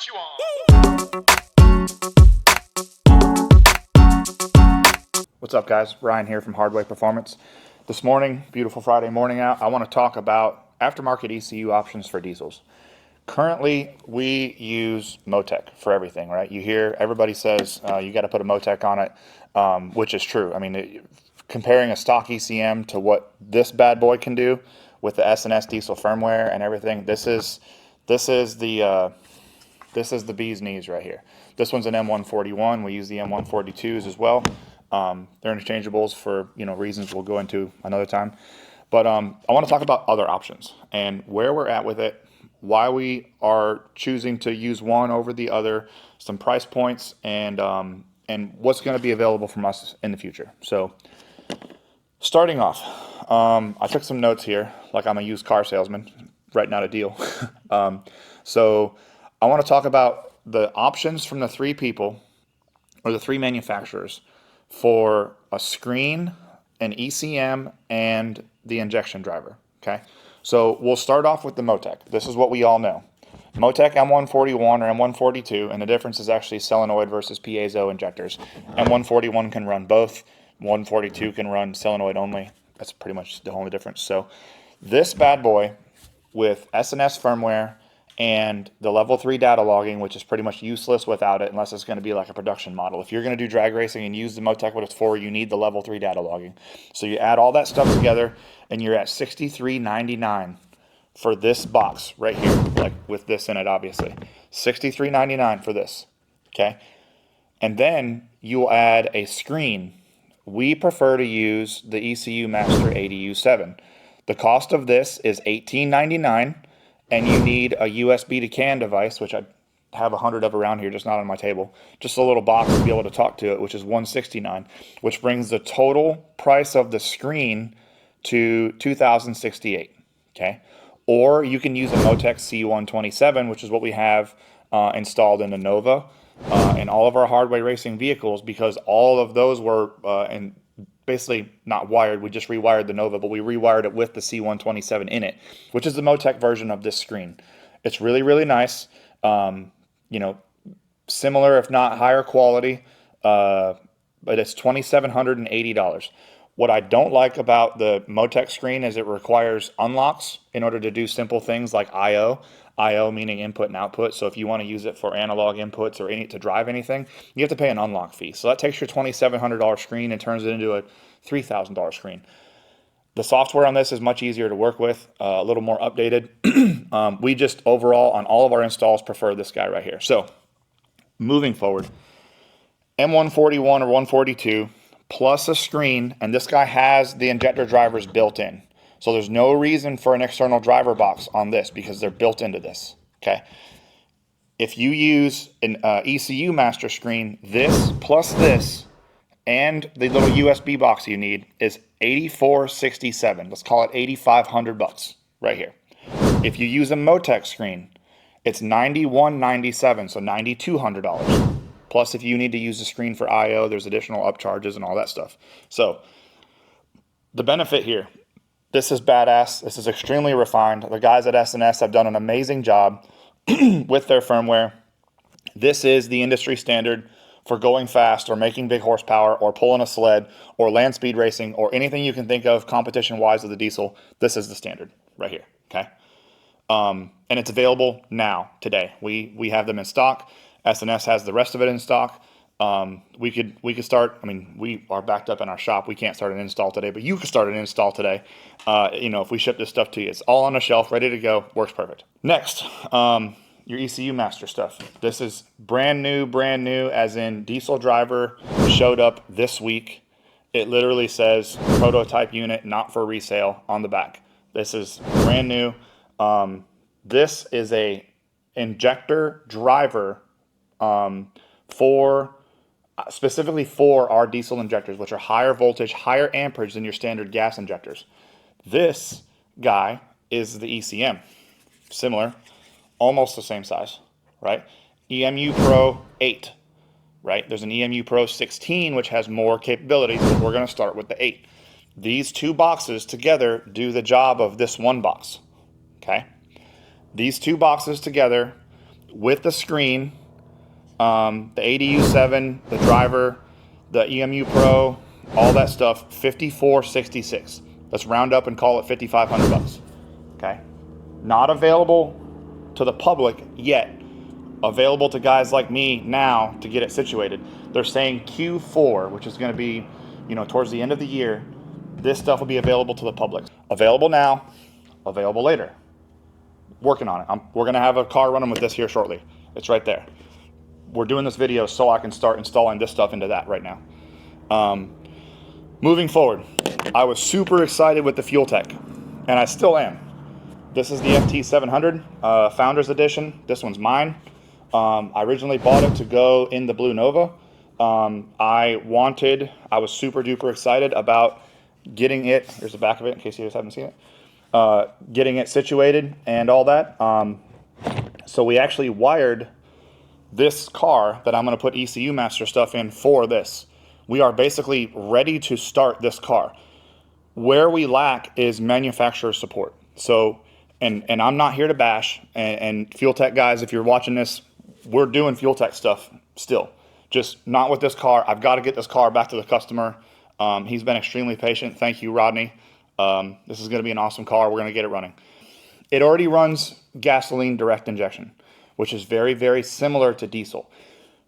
what you want. What's up, guys? Ryan here from Hardway Performance. This morning, beautiful Friday morning out, I want to talk about aftermarket ECU options for diesels. Currently, we use MoTec for everything, right? You hear everybody says you got to put a MoTec on it, which is true. I mean, comparing a stock ECM to what this bad boy can do with the S&S diesel firmware and everything, this is the bee's knees right here. This one's an M141. We use the M142s as well. They're interchangeables for reasons we'll go into another time. But I want to talk about other options and where we're at with it, why we are choosing to use one over the other, some price points, and what's going to be available from us in the future. So starting off, I took some notes here like I'm a used car salesman writing out a deal. So I want to talk about the options from the three people or the three manufacturers for a screen, an ECM, and the injection driver, okay? So we'll start off with the MoTec. This is what we all know. MoTec M141 or M142, and the difference is actually solenoid versus piezo injectors. M141 can run both. 142 can run solenoid only. That's pretty much the only difference. So this bad boy with S&S firmware and the level 3 data logging, which is pretty much useless without it unless it's going to be like a production model. If you're going to do drag racing and use the MoTec, what it's for, you need the level 3 data logging. So you add all that stuff together and you're at $63.99 for this box right here, like with this in it, obviously. $63.99 for this, okay? And then you'll add a screen. We prefer to use the ECU Master ADU7. The cost of this is $18.99. And you need a USB to CAN device, which I have 100 of around here, just not on my table. Just a little box to be able to talk to it, which is $169, which brings the total price of the screen to $2,068, okay? Or you can use a MoTec C127, which is what we have installed in the Nova and all of our Hardway racing vehicles, because all of those were basically not wired. We just rewired the Nova, but we rewired it with the C127 in it, which is the MoTec version of this screen. It's really, really nice. Similar, if not higher quality, but it's $2,780. What I don't like about the MoTec screen is it requires unlocks in order to do simple things like I/O. I/O meaning input and output. So if you want to use it for analog inputs or to drive anything, you have to pay an unlock fee. So that takes your $2,700 screen and turns it into a $3,000 screen. The software on this is much easier to work with, a little more updated. We just overall on all of our installs prefer this guy right here. So moving forward, M141 or 142 plus a screen, and this guy has the injector drivers built in. So there's no reason for an external driver box on this because they're built into this, okay? If you use an ECU Master screen, this plus this and the little USB box you need is $84.67. Let's call it $8,500 right here. If you use a MoTec screen, it's $91.97, so $9,200. Plus, if you need to use the screen for I/O, there's additional upcharges and all that stuff. So the benefit here, this is badass. This is extremely refined. The guys at S&S have done an amazing job with their firmware. This is the industry standard for going fast or making big horsepower or pulling a sled or land speed racing or anything you can think of competition-wise with the diesel. This is the standard right here, okay? And it's available now, today. We have them in stock. S&S has the rest of it in stock. We could start. I mean, we are backed up in our shop. We can't start an install today, but you could start an install today. If we ship this stuff to you, it's all on the shelf, ready to go. Works perfect. Next, your ECU Master stuff. This is brand new, as in diesel driver showed up this week. It literally says prototype unit, not for resale on the back. This is brand new. This is a injector driver specifically for our diesel injectors, which are higher voltage, higher amperage than your standard gas injectors. This guy is the ECM. Similar, almost the same size, right? EMU Pro 8, right? There's an EMU Pro 16, which has more capabilities, but we're going to start with the 8. These two boxes together do the job of this one box, okay? These two boxes together with the screen, the ADU7, the driver, the EMU Pro, all that stuff, $54.66. Let's round up and call it $5,500. Okay, not available to the public yet. Available to guys like me now to get it situated. They're saying Q4, which is going to be, towards the end of the year. This stuff will be available to the public. Available now, available later. Working on it. We're going to have a car running with this here shortly. It's right there. We're doing this video so I can start installing this stuff into that right now. Moving forward, I was super excited with the FuelTech, and I still am. This is the FT700 Founders Edition. This one's mine. I originally bought it to go in the Blue Nova. I was super duper excited about getting it. Here's the back of it in case you guys haven't seen it. Getting it situated and all that. So we actually wired this car that I'm going to put ECU Master stuff in for this. We are basically ready to start this car. Where we lack is manufacturer support. So, and I'm not here to bash, and FuelTech guys, if you're watching this, we're doing FuelTech stuff still, just not with this car. I've got to get this car back to the customer. He's been extremely patient. Thank you, Rodney. This is going to be an awesome car. We're going to get it running. It already runs gasoline direct injection, which is very, very similar to diesel.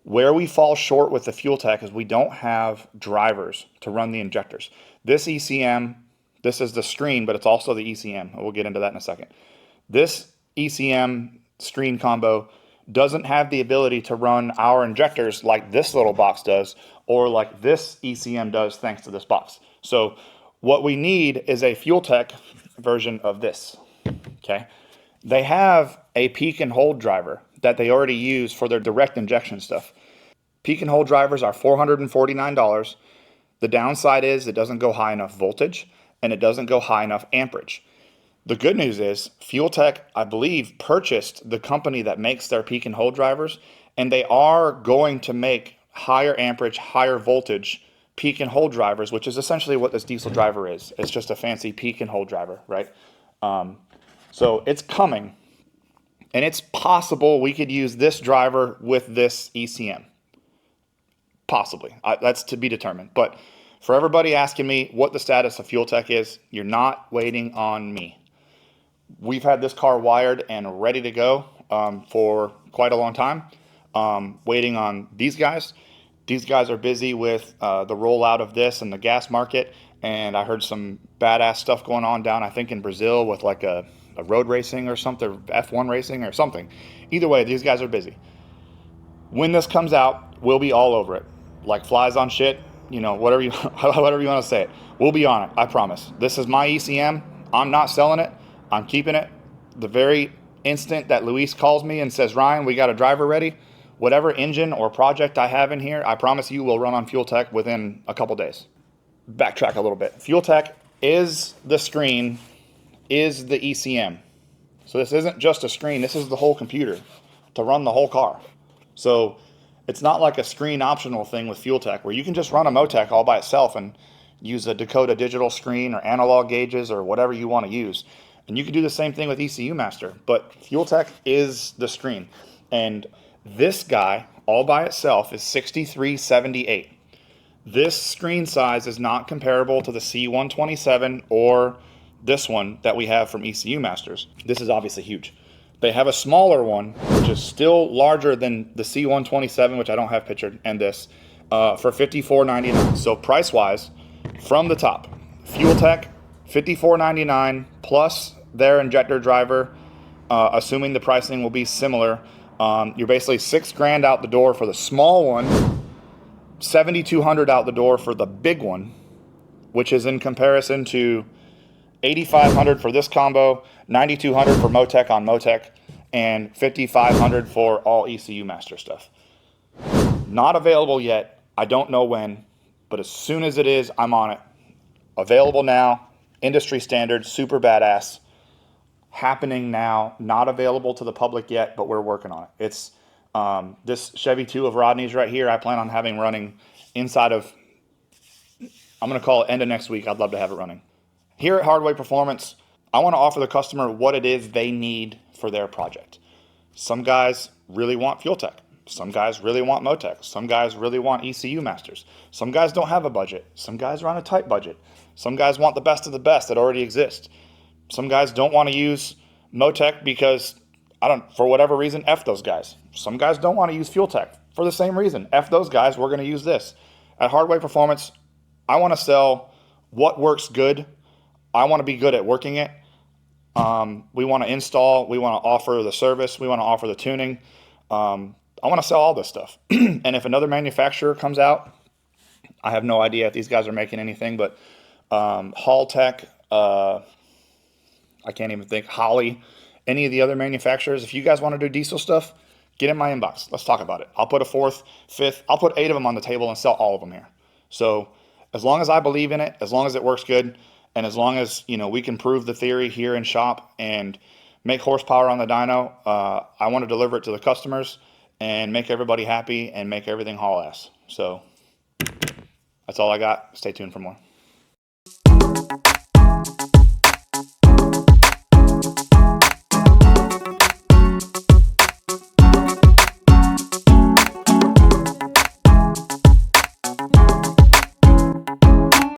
Where we fall short with the FuelTech is we don't have drivers to run the injectors. This ECM, this is the screen, but it's also the ECM. We'll get into that in a second. This ECM screen combo doesn't have the ability to run our injectors like this little box does, or like this ECM does thanks to this box. So what we need is a FuelTech version of this, okay? They have a peak and hold driver that they already use for their direct injection stuff. Peak and hold drivers are $449. The downside is it doesn't go high enough voltage and it doesn't go high enough amperage. The good news is FuelTech, I believe, purchased the company that makes their peak and hold drivers, and they are going to make higher amperage, higher voltage peak and hold drivers, which is essentially what this diesel driver is. It's just a fancy peak and hold driver, right? So it's coming, and it's possible we could use this driver with this ECM. Possibly. That's to be determined. But for everybody asking me what the status of FuelTech is, you're not waiting on me. We've had this car wired and ready to go for quite a long time, waiting on these guys. These guys are busy with the rollout of this in the gas market, and I heard some badass stuff going on down, I think, in Brazil with like a road racing or something, F1 racing or something. Either way, these guys are busy. When this comes out, we'll be all over it, like flies on shit, whatever you want to say it. We'll be on it, I promise. This is my ECM. I'm not selling it. I'm keeping it. The very instant that Luis calls me and says, Ryan, we got a driver ready, whatever engine or project I have in here, I promise you will run on FuelTech within a couple days. Backtrack a little bit. FuelTech is the screen, is the ECM. So this isn't just a screen, this is the whole computer to run the whole car. So it's not like a screen optional thing with FuelTech where you can just run a MoTec all by itself and use a Dakota digital screen or analog gauges or whatever you want to use. And you can do the same thing with ECU Master, but FuelTech is the screen. And this guy all by itself is $63.78. This screen size is not comparable to the C127 or this one that we have from ECU Masters. This is obviously huge. They have a smaller one, which is still larger than the C127, which I don't have pictured, and this, for $54.99. So price-wise, from the top, FuelTech, $54.99 plus their injector driver, assuming the pricing will be similar. You're basically $6,000 out the door for the small one, $7,200 out the door for the big one, which is in comparison to $8,500 for this combo, $9,200 for MoTec on MoTec, and $5,500 for all ECU Master stuff. Not available yet. I don't know when, but as soon as it is, I'm on it. Available now, industry standard, super badass. Happening now, not available to the public yet, but we're working on it. It's this Chevy 2 of Rodney's right here. I plan on having running inside of, I'm going to call it end of next week. I'd love to have it running. Here at Hardway Performance, I want to offer the customer what it is they need for their project. Some guys really want FuelTech. Some guys really want MoTec. Some guys really want ECU Masters. Some guys don't have a budget. Some guys are on a tight budget. Some guys want the best of the best that already exists. Some guys don't want to use MoTec because, for whatever reason, F those guys. Some guys don't want to use FuelTech for the same reason. F those guys, we're going to use this. At Hardway Performance, I want to sell what works good. I want to be good at working it. We want to install. We want to offer the service. We want to offer the tuning. I want to sell all this stuff. And if another manufacturer comes out, I have no idea if these guys are making anything, but FuelTech, I can't even think, Holly, any of the other manufacturers, if you guys want to do diesel stuff, get in my inbox. Let's talk about it. I'll put a fourth, fifth, I'll put 8 of them on the table and sell all of them here. So as long as I believe in it, as long as it works good, and as long as, we can prove the theory here in shop and make horsepower on the dyno, I want to deliver it to the customers and make everybody happy and make everything haul ass. So that's all I got. Stay tuned for more.